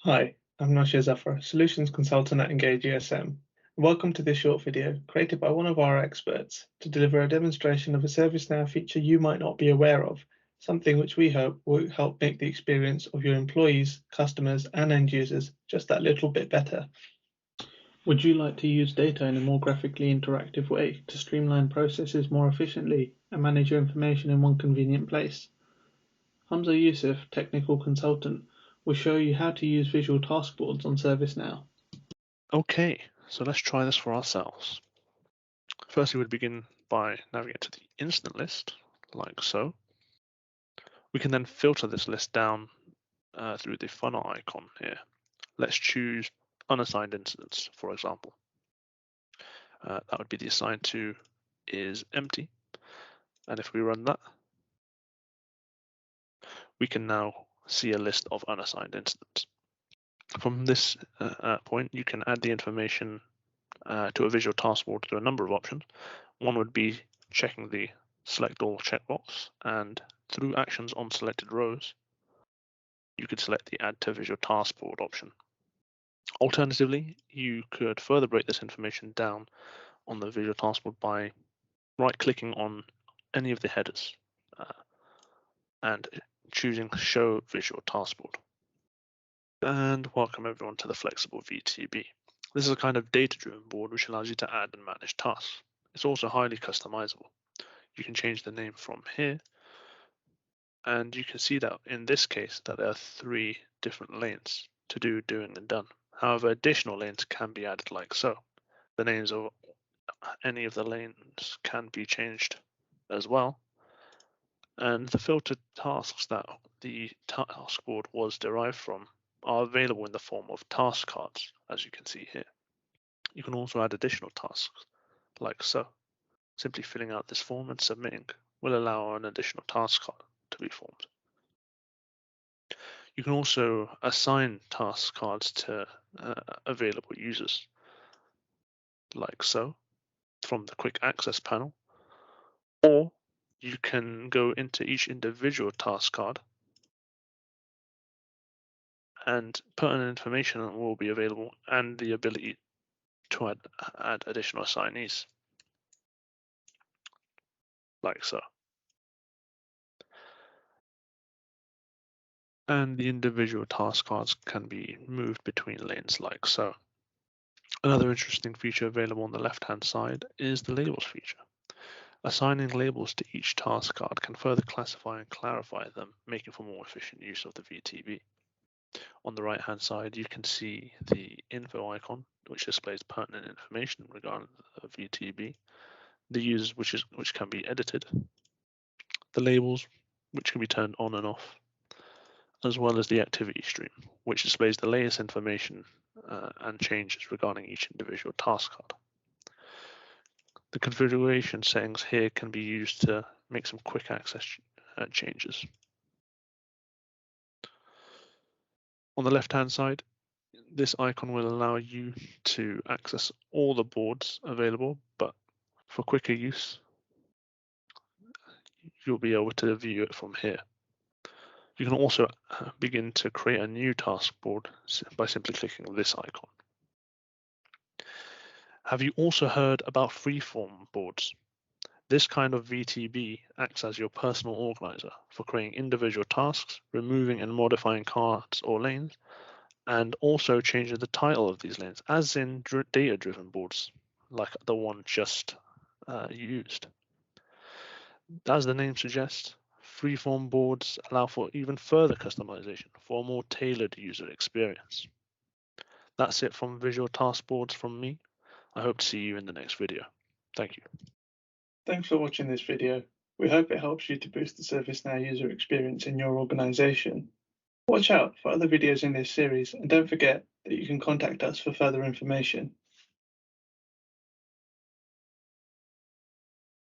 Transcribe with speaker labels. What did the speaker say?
Speaker 1: Hi, I'm Noshir Zafar, Solutions Consultant at Engage ESM. Welcome to this short video created by one of our experts to deliver a demonstration of a ServiceNow feature you might not be aware of, something which we hope will help make the experience of your employees, customers, and end users just that little bit better. Would you like to use data in a more graphically interactive way to streamline processes more efficiently and manage your information in one convenient place? Hamza Yusuf, Technical Consultant, will show you how to use visual task boards on ServiceNow.
Speaker 2: Okay, so let's try this for ourselves. Firstly, we'd begin by navigating to the incident list, like so. We can then filter this list down through the funnel icon here. Let's choose unassigned incidents, for example. That would be the assigned to is empty. And if we run that, we can now see a list of unassigned incidents. From this point, you can add the information to a visual task board through a number of options. One would be checking the select all checkbox, and through actions on selected rows, you could select the add to visual task board option. Alternatively, you could further break this information down on the visual task board by right-clicking on any of the headers and choosing show visual task board. And welcome everyone to the flexible VTB. This is a kind of data-driven board which allows you to add and manage tasks. It's also highly customizable. You can change the name from here, and you can see that in this case that there are 3 different lanes to do, doing, and done. However, additional lanes can be added like so. The names of any of the lanes can be changed as well. And the filtered tasks that the task board was derived from are available in the form of task cards, as you can see here. You can also add additional tasks, like so. Simply filling out this form and submitting will allow an additional task card to be formed. You can also assign task cards to available users, like so, from the quick access panel, or you can go into each individual task card and pertinent information will be available and the ability to add additional assignees, like so. And the individual task cards can be moved between lanes like so. Another interesting feature available on the left-hand side is the labels feature. Assigning labels to each task card can further classify and clarify them, making for more efficient use of the VTB. On the right-hand side, you can see the info icon, which displays pertinent information regarding the VTB, the users which can be edited, the labels, which can be turned on and off, as well as the activity stream, which displays the latest information and changes regarding each individual task card. The configuration settings here can be used to make some quick access changes. On the left-hand side, this icon will allow you to access all the boards available, but for quicker use, you'll be able to view it from here. You can also begin to create a new task board by simply clicking this icon. Have you also heard about freeform boards? This kind of VTB acts as your personal organizer for creating individual tasks, removing and modifying cards or lanes, and also changing the title of these lanes, as in data-driven boards, like the one just used. As the name suggests, freeform boards allow for even further customization for a more tailored user experience. That's it from Visual Task Boards from me. I hope to see you in the next video. Thank you.
Speaker 1: Thanks for watching this video. We hope it helps you to boost the ServiceNow user experience in your organization. Watch out for other videos in this series and don't forget that you can contact us for further information.